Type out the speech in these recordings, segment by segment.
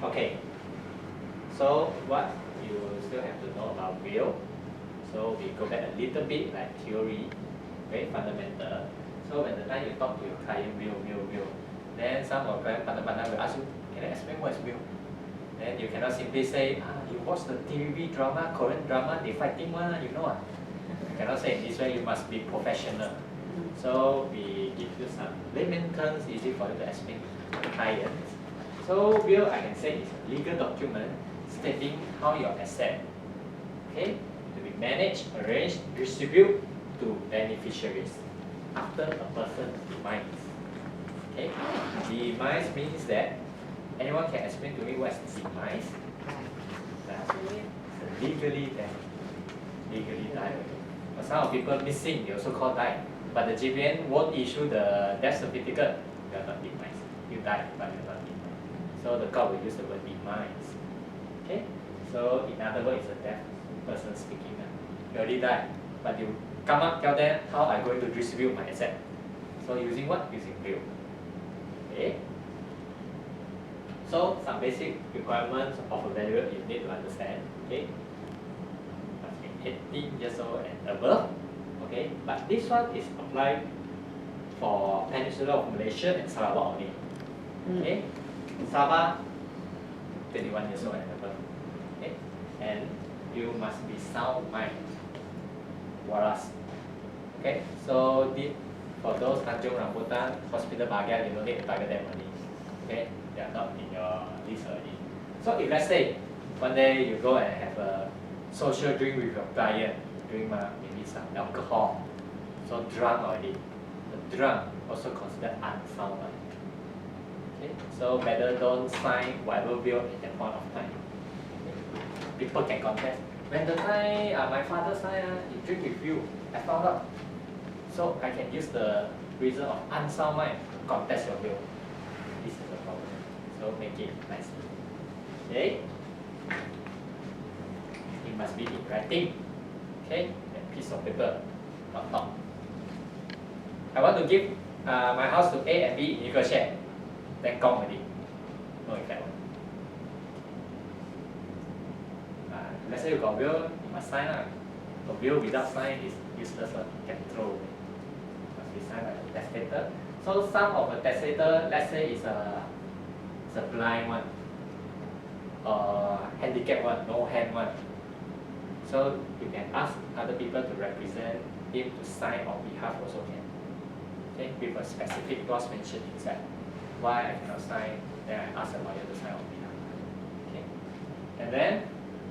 Okay. So what you still have to know about will. So we go back a little bit like theory, very fundamental. So when the time you talk to your client, will, then some of client partner will ask you, can I explain what is will? Then you cannot simply say, you watch the TV drama, Korean drama, they fighting one, you know. You cannot say it this way, you must be professional. So we give you some layman terms, easy for you to explain to clients. So will, I can say, is a legal document stating how your asset, okay, to be managed, arranged, distributed to beneficiaries after a person demise. Okay, demise means that anyone can explain to me what is demise? Legally dead. Legally died. But some of people missing, they also call die. But the GBN won't issue the death certificate. You are not demise. You died, but you are not demise. So the court will use the word demise. Okay? So in other words, it's a deaf person speaking. You already died, but you come up, tell them how I'm going to distribute my asset. So using what? Using will. Okay? So some basic requirements of a valuer you need to understand. Okay? Must be 18 years old and above. Okay? But this one is applied for Peninsula of Malaysia and Sarawak only. Okay? Sabah, 21 years old and above. Okay? And you must be sound mind. Waras. Okay? So for those Tanjung Rambutan, Hospital Bahagian, you don't need to target them only. Okay? They are not in your list already. So if let's say one day you go and have a social drink with your client, drink maybe some alcohol, so drunk already. The drunk also considered unsound mind. Okay? So better don't sign whatever will at that point of time. Okay? People can contest. When the time my father signed, he drink with you, I found out. So I can use the reason of unsound mind to contest your will. This is the problem. So make it nice. Okay? It must be in writing. Okay? A piece of paper, not top. I want to give my house to A and B in equal share. Then gone already. No effect. Let's say you got will, you must sign. A will without sign is useless, can throw away. Must be signed by the testator. So some of the testator, let's say is a blind one, or handicapped one, no hand one. So you can ask other people to represent him to sign on behalf also can. Okay, with a specific clause mentioned inside. Why I cannot sign, then I ask the lawyer to sign on behalf. Okay. And then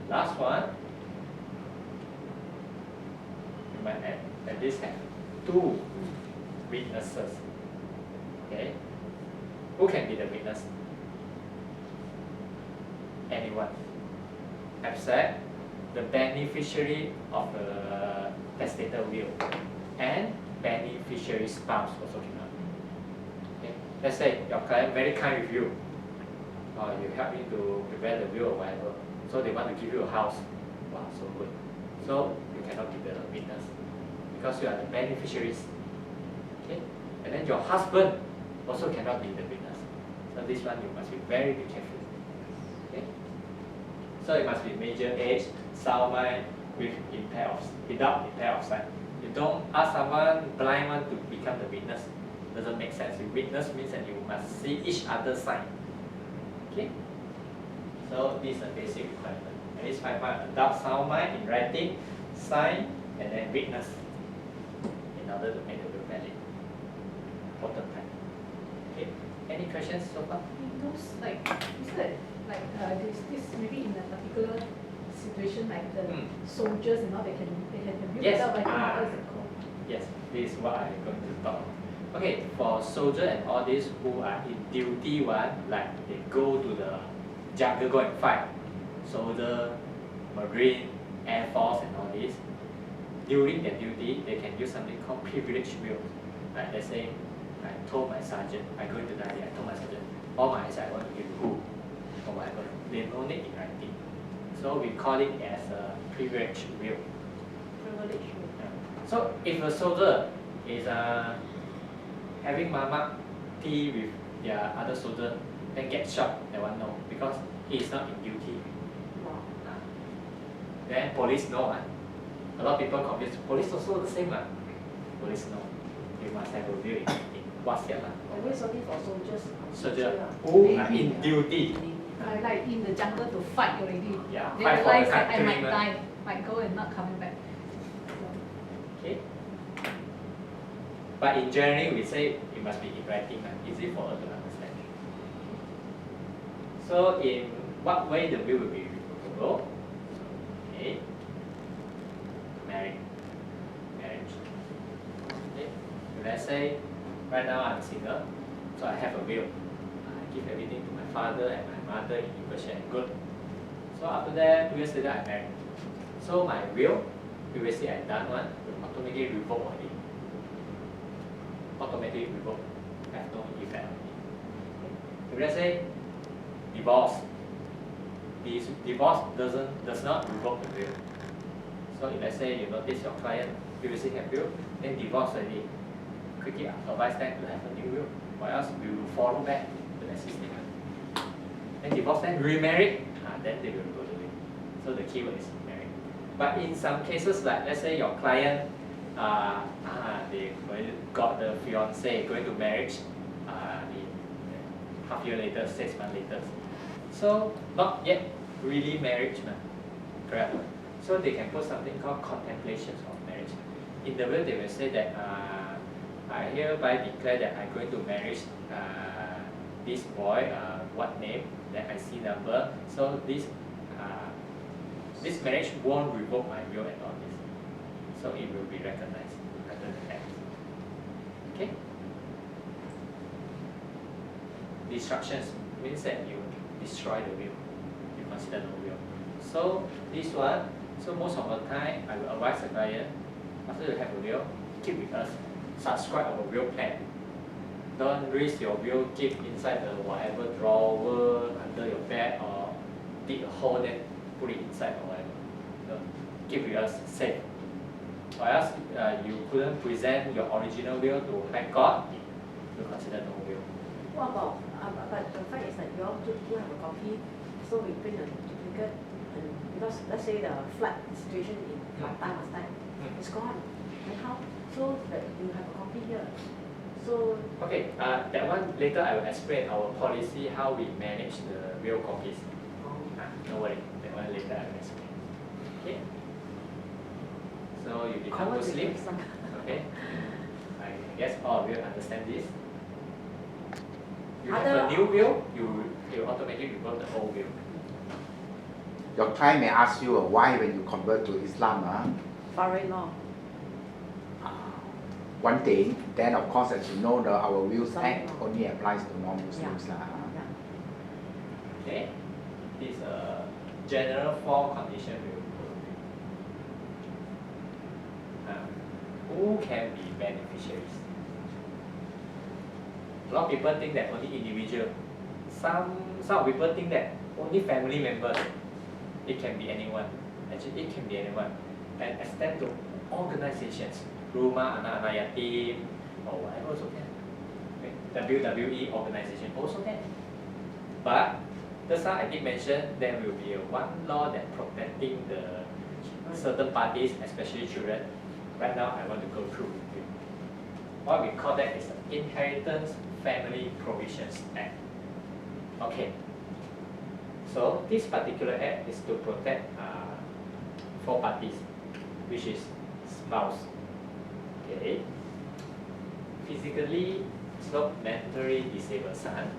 last one, you might at least have 2 witnesses. Okay. Who can be the witness? Anyone. Except the beneficiary of the testator will and beneficiary spouse also cannot. Okay. Let's say your client very kind with you, or you help him to prepare the will or whatever. So they want to give you a house. Wow, so good. So you cannot be the witness because you are the beneficiaries. Okay? And then your husband also cannot be the witness. So this one you must be very careful. Okay? So it must be major age, sound mind, without impair of sight. You don't ask someone blind one to become the witness. Doesn't make sense. You witness means that you must see each other's side. Okay? So this is a basic requirement. At least 5 points. Adult sound mind in writing, sign, and then witness in order to make the will valid. Important time. Okay. Any questions so far? Those like you said, this maybe in a particular situation like the soldiers and all they can view Yes. without like what is it called? Yes. This is what I'm going to talk. Okay. For soldier and all these who are in duty one, like they go to the jungle go and fight. Soldier, Marine, Air Force and all this. During their duty, they can use something called privilege will. Like let's say, I told my sergeant, I'm going to die. I told my sergeant, all my assets I want to give to who or whatever. They don't need in writing. So we call it as a privilege will. Privilege will. So if a soldier is having mamak tea with their other soldier, then get shot, that one no. Because he's not in duty. Wow. Then police know. A lot of people confuse. Police also the same. Police know. You must have a will in what's here. Always only for soldiers. Soldier who are in duty. Like in the jungle to fight already. Yeah, They fight for the realize that I country, might man. die, might go and not coming back. Okay. But in general, we say it must be in writing, easy for us to understand. So in what way the will be revocable? Okay. Marriage. Okay. Let's say right now I'm single, so I have a will. I give everything to my father and my mother in equal share. Good. So after that, 2 years later, I married. So my will, previously I done one, will automatically revoke already. Automatically revoke. Have no effect on me. If let's say divorce, this divorce does not revoke the will. So if let's say you notice your client previously have will, then divorce already, quickly advise them to have a new will, or else we will follow back the existing one. Then divorce, then remarry, then they will go to will. So the keyword is married. But in some cases, like let's say your client, they got the fiance going to marriage in half year later, 6 months later. So not yet really marriage, correct? So they can put something called contemplations of marriage. In the will, they will say that I hereby declare that I'm going to marry this boy, what name, that IC number. So this marriage won't revoke my will and all this. So it will be recognized under the act. Okay? Destructions means that you destroy the will. You consider no will. So this one, so most of the time I will advise the client, after you have a will, keep with us. Subscribe our will plan. Don't risk your will, keep inside the whatever drawer under your bed or dig a hole then put it inside or whatever. So keep with us, safe. Or else you couldn't present your original will to High Court, you consider no will. What about, but the fact is that you all do have a copy, so we print a duplicate, and because let's say the flood situation in Kelantan last time, it's gone. Then how? So that you have a copy here. So Okay, that one later I will explain our policy, how we manage the real copies. No worry, that one later I will explain. Okay. So you become Muslim. Okay. I guess all of you understand this. You have a new will, you automatically revoke the old will. Your client may ask you why when you convert to Islam. Foreign law. One thing, then of course as you know our Wills Some Act law. only applies to non-Muslims. Yeah. Okay. This general 4 condition will. Who can be beneficiaries? A lot of people think that only individual. Some people think that only family members. It can be anyone. Actually, it can be anyone. And extend to organizations, Rumah Anak-Anak Yatim, or whatever also can. Okay. WWE organization also can. But just now I did mention there will be one law that protecting the certain parties, especially children. Right now, I want to go through with you. What we call that is the Inheritance Family Provisions Act. Okay. So this particular act is to protect 4 parties, which is spouse, okay, physically / mentally disabled son,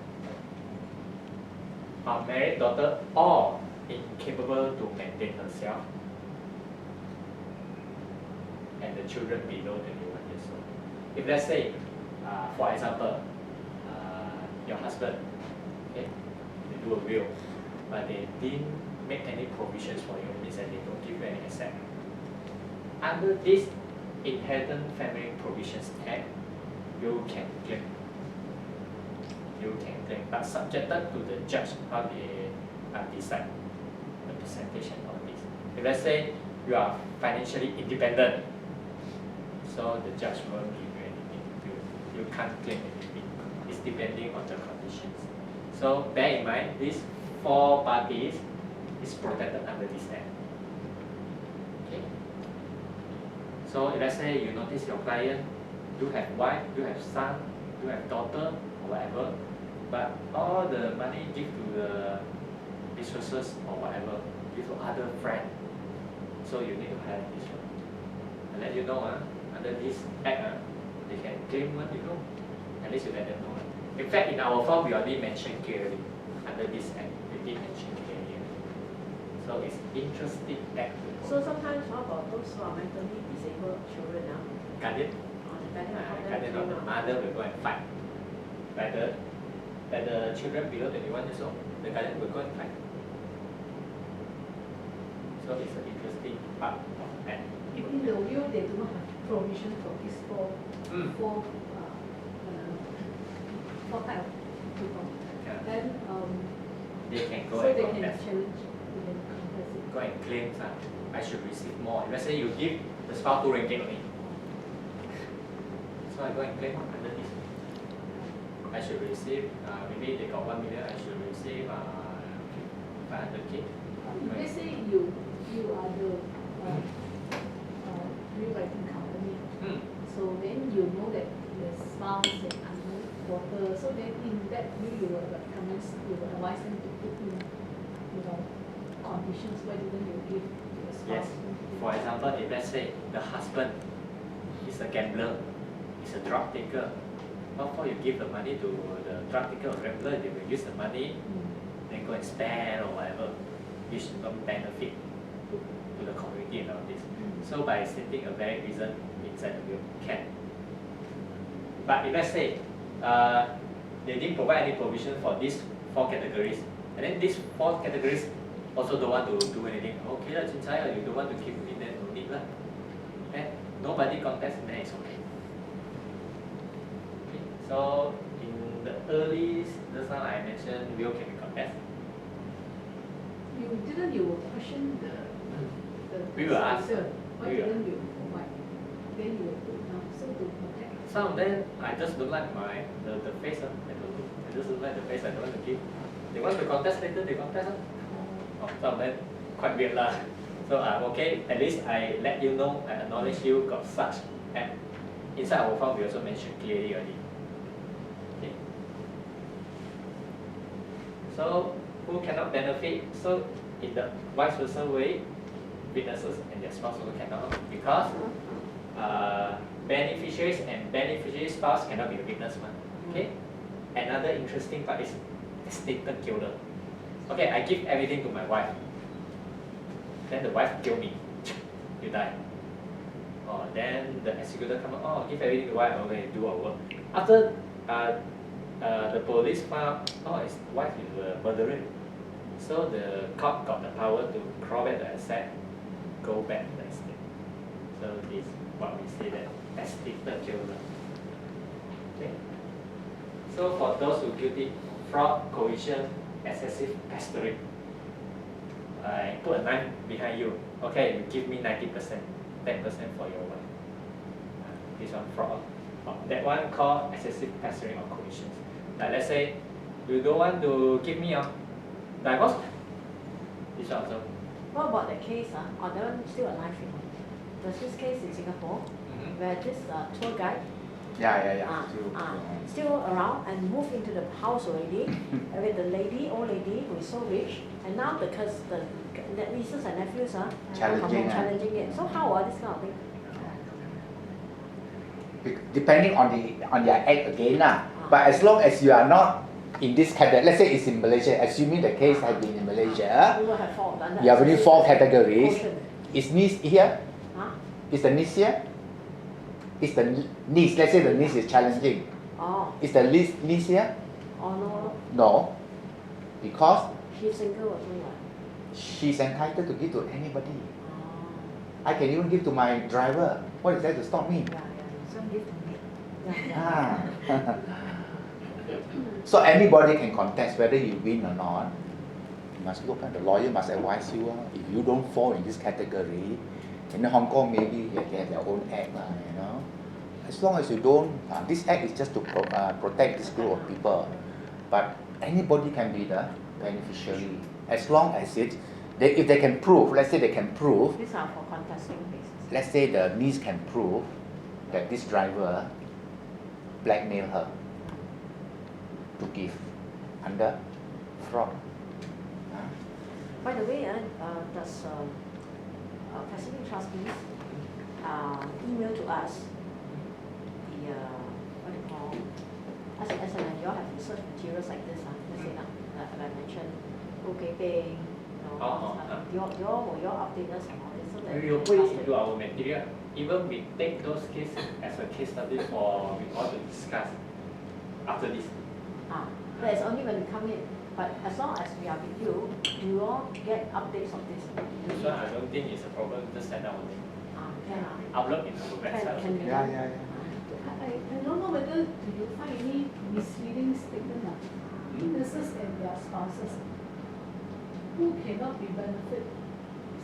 unmarried daughter, or incapable to maintain herself, and the children below 21 years old. If let's say, for example, your husband, okay, they do a will, but they didn't make any provisions for you, means that they don't give you any asset. Under this Inheritance Family Provisions Act, you can claim. You can claim, but subjected to the judge how they decide the percentage and all this. If let's say you are financially independent, so the judge won't give you anything. You can't claim anything. It's depending on the conditions. So bear in mind, these four parties is protected under this act. Okay. So if let's say you notice your client, you have wife, you have son, you have daughter, or whatever, but all the money give to the businesses or whatever, give to other friend. So you need to have this one. And let you know, under this act, they can claim one, you know. At least you let them know. In fact, in our form, we already mentioned clearly. Under this act, we did mention clearly. So it's interesting act. So sometimes how about those who are mentally disabled children now? Guardian, guardian of the mother will go and fight. Like the children below 21 years old, the guardian will go and fight. So it's an interesting part of act. In the will, they do not have provision for these four type of people. Yeah. Then They can go so and they can contest. challenge, they can contest it. Go and claim, I should receive more. Let's say you give the spouse 2 ringgit only. So I go and claim under this. I should receive, maybe they got 1 million, I should receive 500K. Let's say you are the rewriting company, so then you know that the spouse and other daughter, so then in that way you will recommend, you will advise them to put in, conditions why didn't you give to the Yes. spouse. For example, if let's say the husband is a gambler, is a drug taker, what for you give the money to the drug taker or gambler, they will use the money, then go and spend or whatever, which don't benefit to the community and all this. So by stating a valid reason inside the will, can. But if let's say they didn't provide any provision for these 4 categories, and then these 4 categories also don't want to do anything. Okay lah, Chin you don't want to keep me, then no need lah. And nobody contest, then it's okay. Okay. So in the early, just now I mentioned will can be contest. You will question the We will ask. why We will. didn't you provide? Then you will put down, so to protect. Some of them, I just don't like the face. I don't know. I just don't like the face. I don't want to give. They want to contest later. They contest. Some of them quite weird lah. So okay. At least I let you know. I acknowledge you got such app. Inside our form, we also mentioned clearly already. Okay. So who cannot benefit? So in the vice versa way, witnesses and their spouse also cannot, because beneficiaries and beneficiary spouse cannot be a witness. Okay. Another interesting part is testator killer. Okay, I give everything to my wife. Then the wife kill me. You die. Oh, then the executor come. Oh, give everything to the wife. Okay, do our work. After the police found, oh, his wife is a murderer. So the court got the power to crawl back the asset, go back to the estate. So this is what we say that testator killer. Okay. So for those who guilty fraud, coercion, excessive pestering, I put a knife behind you. Okay, you give me 90%, 10% for your wife. This one fraud. That one called excessive pestering or coercion. Like let's say you don't want to give me divorce. This one also. What about the case, or that one still alive? There's this case in Singapore where this tour guide still around and moved into the house already with the lady, old lady who is so rich, and now because the nieces and nephews are challenging it. So how are this kind of thing? Depending on their act again but as long as you are not in this category, let's say it's in Malaysia, assuming the case has been in Malaysia, We will have 4 done that. you have only 4 categories. Portion. Is niece here? Huh? Is the niece here? Is the niece, let's say the niece is challenging. Oh, Is the niece here? no. No. Because She's single or something. she's entitled to give to anybody. Oh. I can even give to my driver. What is that to stop me? Yeah. Some give to me. Yeah. So anybody can contest whether you win or not. You must look at the lawyer must advise you. If you don't fall in this category, in Hong Kong maybe they have their own act, As long as you don't, this act is just to protect this group of people. But anybody can be the beneficiary. As long as if they can prove, let's say they can prove, These are for contesting basis. let's say the niece can prove that this driver blackmailed her to give under fraud. By the way, does Pacific Trustees email to us the what do you call, as in you all have research materials like this, let's say like I mentioned, bookkeeping, you all will update us on all this so that We will put it into our material. Even we take those cases as a case study for we all to discuss after this. But it's only when we come in. But as long as we are with you, you all get updates of this. This one I don't think it's a problem, just send out only. Upload in our website. Can we? Yeah. I don't know whether do you find any misleading statement nurses and their spouses who cannot be benefited.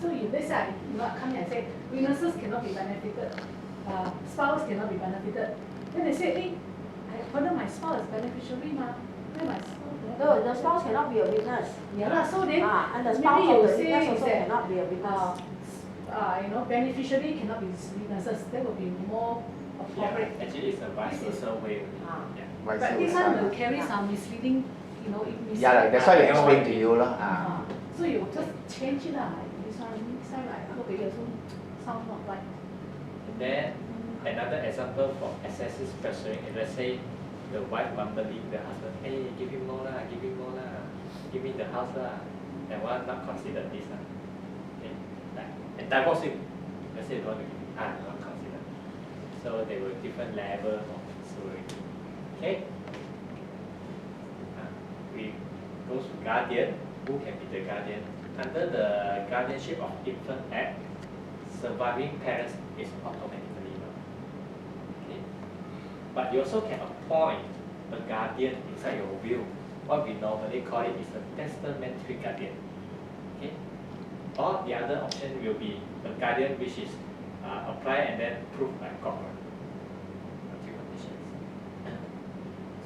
So if let's say I not come here and say we nurses cannot be benefited, spouse cannot be benefited, then they say, hey, whether my spouse is beneficiary where my spouse No, the spouse cannot be a witness. yeah, so then And the maybe spouse you of the say witness is also that cannot be a witness. beneficiary cannot be witnesses. That would be more Yeah, appropriate. actually it's a vice versa way. Yeah. Vice But this versa. one will carry some misleading, it Yeah, like, that's why we I know explain what to you you lah. So you just change it this one I hope it doesn't sound not right. And then another example for excessive pressuring is, let's say the wife believe the husband, hey, give him more lah, give me the house lah. That one not considered this lah. Okay, and divorce him. Let's say they want to give him, not considered. So there were different level of surety. Okay. We go to guardian. Who can be the guardian? Under the Guardianship of Infant Act, surviving parents is automatically known. Okay. But you also can appoint a guardian inside your will. What we normally call it is a testamentary guardian. Okay. Or the other option will be a guardian which is applied and then proved by court. Three conditions.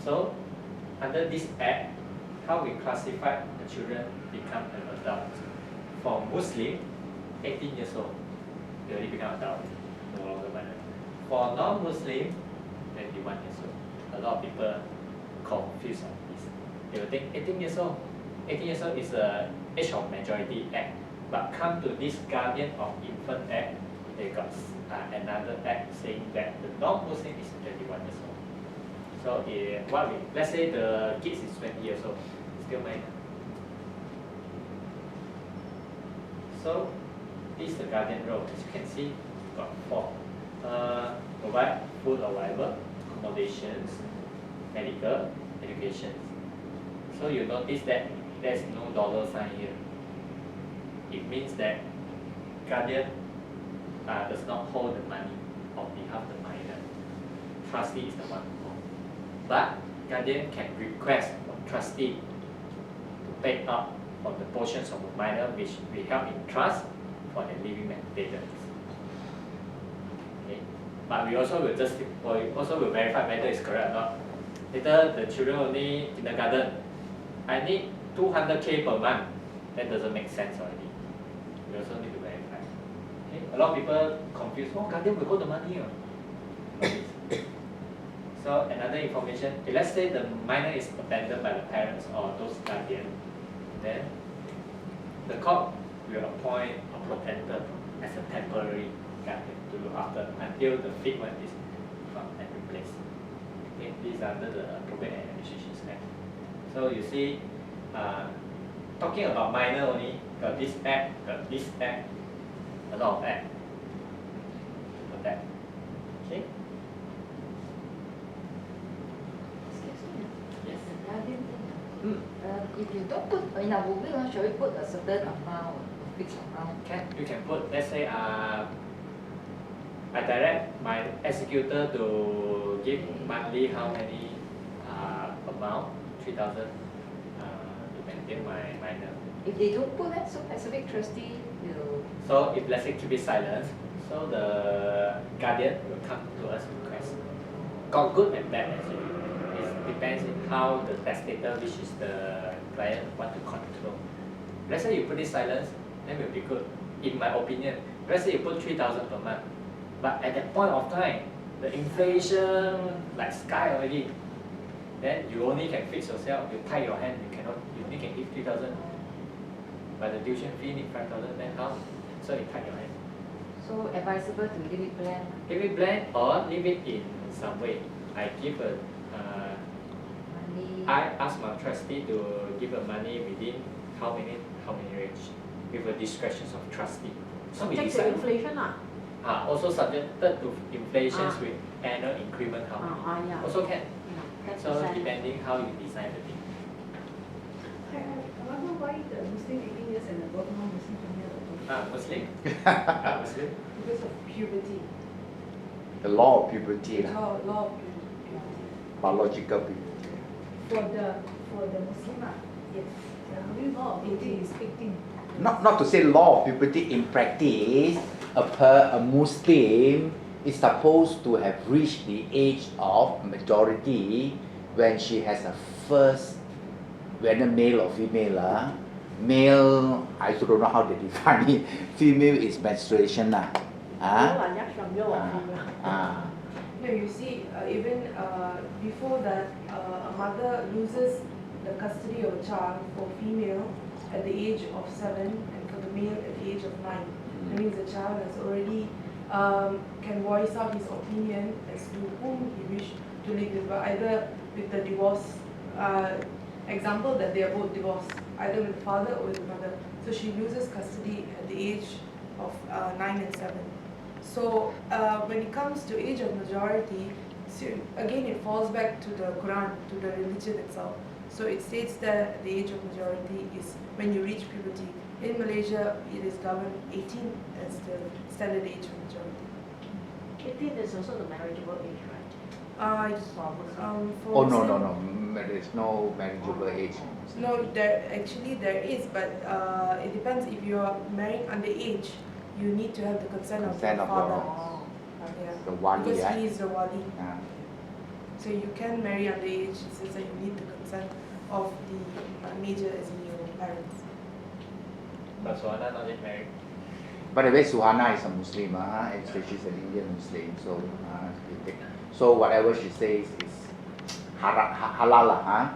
So, under this act, how we classify the children become an adult. For Muslim, 18 years old, they already become adult, no longer minor. For non-Muslim, 21 years old. A lot of people confused on this. They will think 18 years old. 18 years old is the age of majority act. But come to this Guardian of Infant Act, they got another act saying that the non-Muslim is 21 years old. So let's say the kids is 20 years old, still minor. So this is the guardian role. As you can see, got 4. Provide food or whatever, accommodations, medical, education. So you notice that there's no dollar sign here. It means that guardian does not hold the money on behalf of the minor. Trustee is the one who holds. But guardian can request from trustee to pay up for the portions of the minor which we held in trust for the living maintenance. Okay. But we also will verify whether it's correct or not. Later the children only kindergarten. I need 200K per month. That doesn't make sense already. We also need to verify. Okay. A lot of people confuse. Oh, guardian will hold the money. So another information, let's say the minor is abandoned by the parents or those guardians, then the court will appoint a protector as a temporary guardian to look after until the fit one is found and replaced. Okay, this is under the Probate and Administration Act. So you see, talking about minor only, got this act, a lot of act to protect. Okay. Yes. Guardian thing. If you don't put in our will, shall we put a certain amount, a fixed amount? You can put, let's say, I direct my executor to give monthly how many amount, 3,000 to maintain my minor. If they don't put that, so Pacific Trustee will. So if let's say keep it silent, so the guardian will come to us request. Got good and bad actually. It depends on how the testator, which is the client want to control. Let's say you put it silence, then will be good. In my opinion, let's say you put 3,000 per month, but at that point of time, the inflation like sky already. Then you only can fix yourself. You tie your hand. You cannot. You only can give 3,000. But the tuition fee need 5,000. Then how? So you tie your hand. So advisable to leave it blank. Leave it blank or leave it in some way. I give a. Money. I ask my trustee to give a money within how many range, with a discretion of trustee. So we Take the decide. inflation lah. Also subjected to inflations Ah. with annual increment how many. Yeah. Also can. Yeah, 10%. So depending how you design the thing. I wonder why the Muslim 18 years and above, non-Muslim 20 years above. Muslim? Muslim? Because of puberty. The law of puberty, lah. Law of puberty. Biological puberty. For the Muslim, yes. The only law of 18 is 18. Not to say law of puberty in practice, a Muslim is supposed to have reached the age of majority when she has a first, whether male or female. Male, I also don't know how they define it. Female is menstruation. No, you see, even before that, a mother loses the custody of a child for female at the age of 7 and for the male at the age of 9. That means the child has already can voice out his opinion as to whom he wish to live with, but either with the divorce example that they are both divorced, either with the father or with the mother. So she loses custody at the age of 9 and 7. So when it comes to age of majority, so again it falls back to the Quran, to the religion itself. So it states that the age of majority is when you reach puberty. In Malaysia, it is governed 18 as the standard age of majority. 18 is also the marriageable age, right? For Muslim. For Oh no, Muslim- there is no marriageable age. No, there is, but it depends. If you are marrying underage, you need to have the consent of Consent your of father. Oh. Yeah. The wali, Because right? he is the wali. Yeah. So you can marry underage. It says that you need the consent of the major, as in your parents. But Suhana not yet married. By the way, Suhana is a Muslim, actually she's an Indian Muslim, so whatever she says is halal,